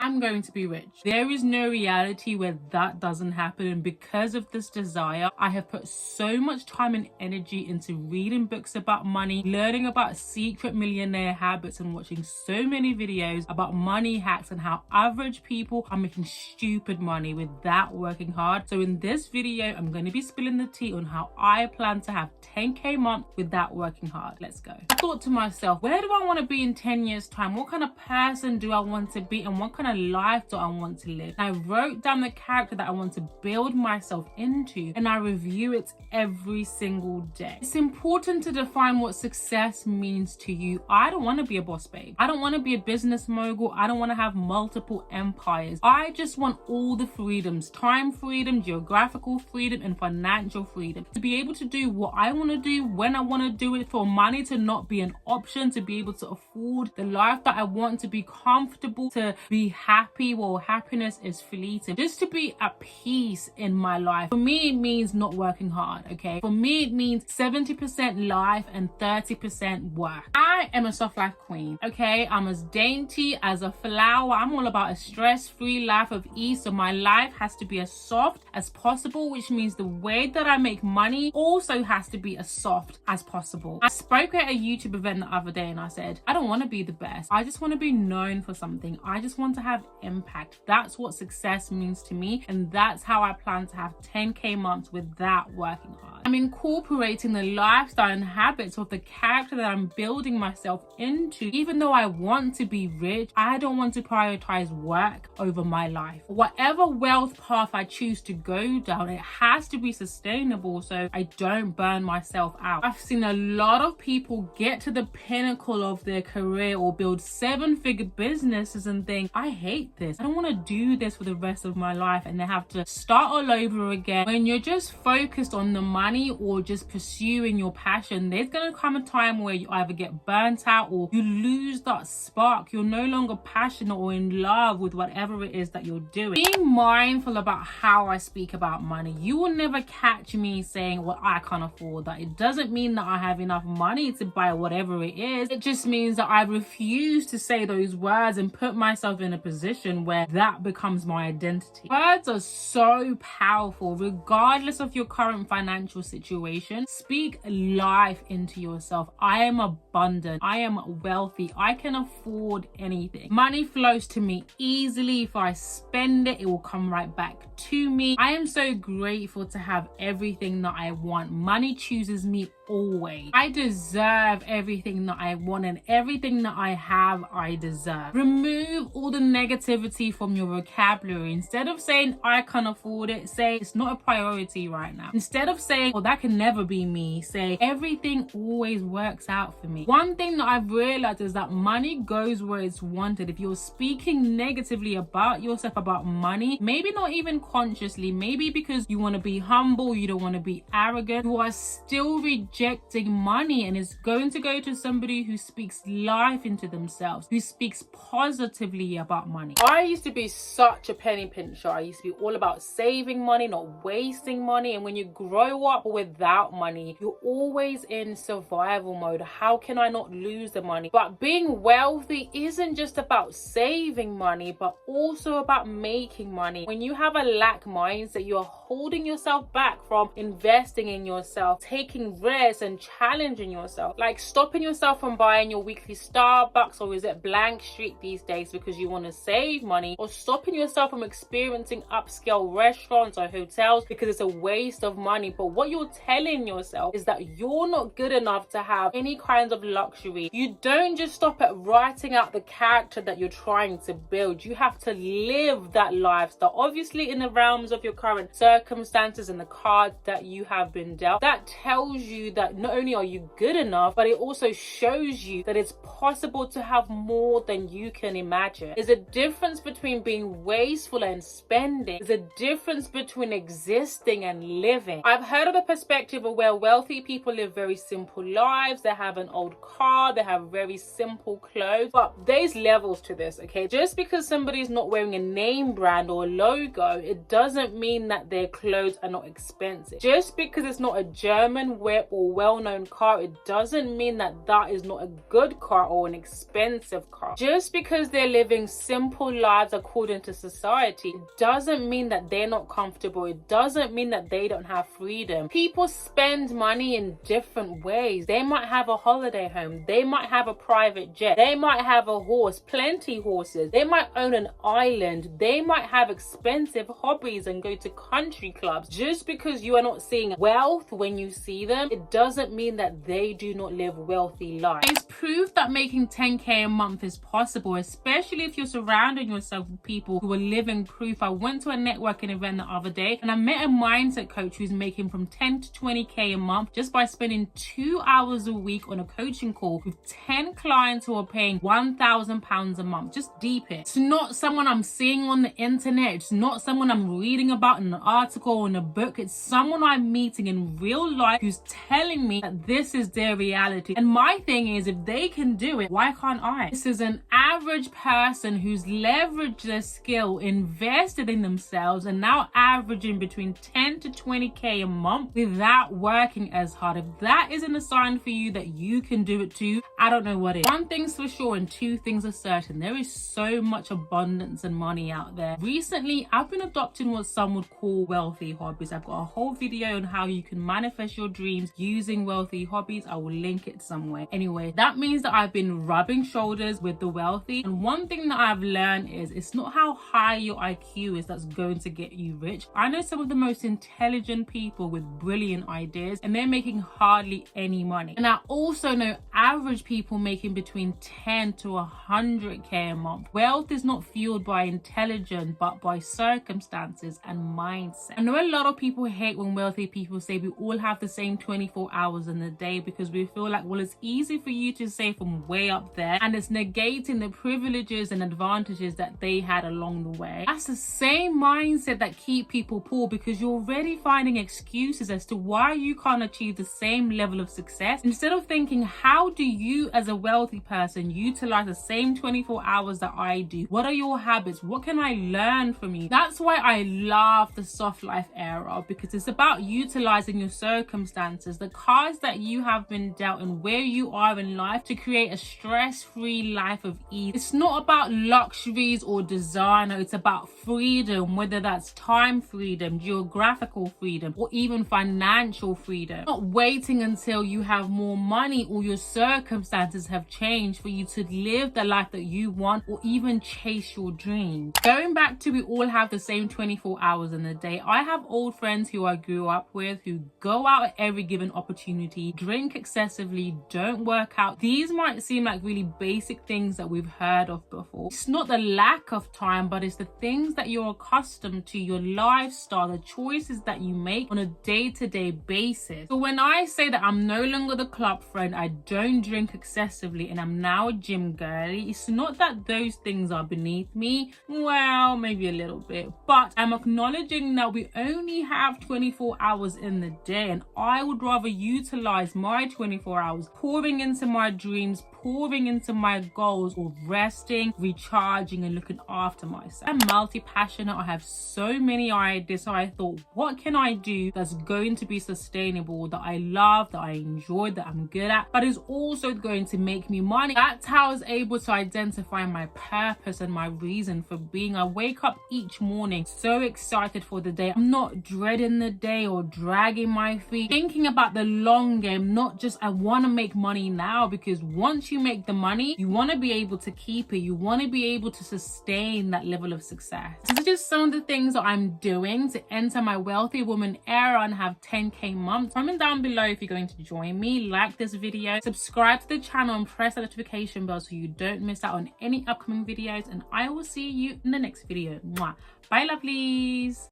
I'm going to be rich. There is no reality where that doesn't happen. And because of this desire, I have put so much time and energy into reading books about money, learning about secret millionaire habits, and watching so many videos about money hacks and how average people are making stupid money without working hard. So in this video, I'm going to be spilling the tea on how I plan to have 10k month without working hard. Let's go. I thought to myself, where do I want to be in 10 years time? What kind of person do I want to be, and what kind of life do I want to live? And I wrote down the character that I want to build myself into, and I review it every single day. It's important to define what success means to you. I don't want to be a boss babe. I don't want to be a business mogul. I don't want to have multiple empires. I just want all the freedoms: time freedom, geographical freedom, and financial freedom. To be able to do what I want to do when I want to do it, for money to not be an option, to be able to afford the life that I want, to be comfortable, to be happy while happiness is fleeting, just to be at peace in my life. For me, it means not working hard, okay? For me, it means 70% life and 30% work. I am a soft life queen, okay? I'm as dainty as a flower. I'm all about a stress-free life of ease, so my life has to be as soft as possible, which means the way that I make money also has to be as soft as possible. I spoke at a YouTube event the other day and I said, I don't want to be the best. I just want to be known for something. I just want to have impact. That's what success means to me, and that's how I plan to have 10k months without working hard. I'm incorporating the lifestyle and habits of the character that I'm building myself into. Even though I want to be rich, I don't want to prioritize work over my life. Whatever wealth path I choose to go down, it has to be sustainable so I don't burn myself out. I've seen a lot of people get to the pinnacle of their career or build 7-figure businesses and think, I hate this. I don't want to do this for the rest of my life, and they have to start all over again. When you're just focused on the money or just pursuing your passion, there's going to come a time where you either get burnt out or you lose that spark. You're no longer passionate or in love with whatever it is that you're doing. Being mindful about how I speak about money. You will never catch me saying, well, I can't afford that. It doesn't mean that I have enough money to buy whatever it is. It just means that I refuse to say those words and put myself in a position where that becomes my identity. Words are so powerful, regardless of your current financial situation. Speak life into yourself. I am abundant. I am wealthy. I can afford anything. Money flows to me easily. If I spend it, it will come right back to me. I am so grateful to have everything that I want. Money chooses me always. I deserve everything that I want, and everything that I have, I deserve. Remove all the negativity from your vocabulary. Instead of saying, I can't afford it, say, it's not a priority right now. Instead of saying, well, that can never be me, say, everything always works out for me. One thing that I've realized is that money goes where it's wanted. If you're speaking negatively about yourself, about money, maybe not even consciously, maybe because you want to be humble, you don't want to be arrogant, you are still rejecting money, and it's going to go to somebody who speaks life into themselves, who speaks positively about money. I used to be such a penny pincher. I used to be all about saving money, not wasting money. And when you grow up without money, you're always in survival mode. How can I not lose the money? But being wealthy isn't just about saving money, but also about making money. When you have a lack mindset, you're holding yourself back from investing in yourself, taking risks and challenging yourself, like stopping yourself from buying your weekly Starbucks, or is it Blank Street these days, because you want to save money, or stopping yourself from experiencing upscale restaurants or hotels because it's a waste of money. But what you're telling yourself is that you're not good enough to have any kinds of luxury. You don't just stop at writing out the character that you're trying to build. You have to live that lifestyle, obviously in the realms of your current circumstances and the cards that you have been dealt. That tells you that not only are you good enough, but it also shows you that it's possible to have more than you can imagine. There's a difference between being wasteful and spending. There's a difference between existing and living. I've heard of the perspective of where wealthy people live very simple lives. They have an old car car, they have very simple clothes, but there's levels to this, okay? Just because somebody's not wearing a name brand or a logo, it doesn't mean that their clothes are not expensive. Just because it's not a German wear or well-known car, it doesn't mean that that is not a good car or an expensive car. Just because they're living simple lives according to society, it doesn't mean that they're not comfortable. It doesn't mean that they don't have freedom. People spend money in different ways. They might have a holiday home, they might have a private jet, they might have a horse, plenty horses, they might own an island, they might have expensive hobbies and go to country clubs. Just because you are not seeing wealth when you see them, it doesn't mean that they do not live wealthy lives. It's proof that making 10k a month is possible, especially if you're surrounding yourself with people who are living proof. I went to a networking event the other day and I met a mindset coach who's making from 10 to 20k a month just by spending 2 hours a week on a coaching call with 10 clients who are paying £1,000 a month. Just deep it. It's not someone I'm seeing on the internet. It's not someone I'm reading about in an article or in a book. It's someone I'm meeting in real life who's telling me that this is their reality. And my thing is, if they can do it, why can't I? This is an average person who's leveraged their skill, invested in themselves, and now averaging between 10 to 20k a month without working as hard. If that isn't a sign for you that you can do it too, I don't know what is. One thing's for sure and two things are certain. There is so much abundance and money out there. Recently, I've been adopting what some would call wealthy hobbies. I've got a whole video on how you can manifest your dreams using wealthy hobbies. I will link it somewhere. Anyway, that means that I've been rubbing shoulders with the wealthy. And one thing that I've learned is it's not how high your IQ is that's going to get you rich. I know some of the most intelligent people with brilliant ideas and they're making hardly any money. And I also know average people making between 10 to 100k a month. Wealth is not fueled by intelligence but by circumstances and mindset. I know a lot of people hate when wealthy people say we all have the same 24 hours in the day because we feel like, well, it's easy for you to say from way up there and it's negating the privileges and advantages that they had along the way. That's the same mindset that keep people poor because you're already finding excuses as to why you can't achieve the same level of success instead of thinking, how do you as a wealthy person utilize the same 24 hours that I do? What are your habits? What can I learn from you? That's why I love the soft life era, because it's about utilizing your circumstances, the cards that you have been dealt and where you are in life to create a stress-free life of ease. It's not about luxuries or designer, it's about freedom, whether that's time freedom, geographical freedom, or even financial freedom. Not waiting until you have more money or your circumstances have changed for you to live the life that you want or even chase your dreams. Going back to we all have the same 24 hours in the day, I have old friends who I grew up with who go out at every given opportunity, drink excessively, don't work out. These might seem like really basic things that we've heard of before. It's not the lack of time, but it's the things that you're accustomed to, your lifestyle, the choices that you make on a day-to-day basis. So when I say that I'm no longer the club friend, I don't drink excessively, and I'm now a gym girly, it's not that those things are beneath me. Well, maybe a little bit, but I'm acknowledging that we only have 24 hours in the day, and I would rather utilize my 24 hours pouring into my dreams, pouring into my goals, or resting, recharging, and looking after myself. I'm multi-passionate. I have so many ideas, so I thought, what can I do that's going to be sustainable, that I love, that I enjoy, that I'm good at, but is also going to make me money? That's how I was able to identify my purpose and my reason for being. I wake up each morning so excited for the day. I'm not dreading the day or dragging my feet, thinking about the long game, not just I want to make money now, because once you make the money, you want to be able to keep it. You want to be able to sustain that level of success. These are just some of the things that I'm doing to enter my wealthy woman era and have 10k months. Comment down below if you're going to join me. Like this video, subscribe to the channel, and press the notification bell so you don't miss out on any upcoming videos, and I will see you in the next video. Mwah. Bye lovelies.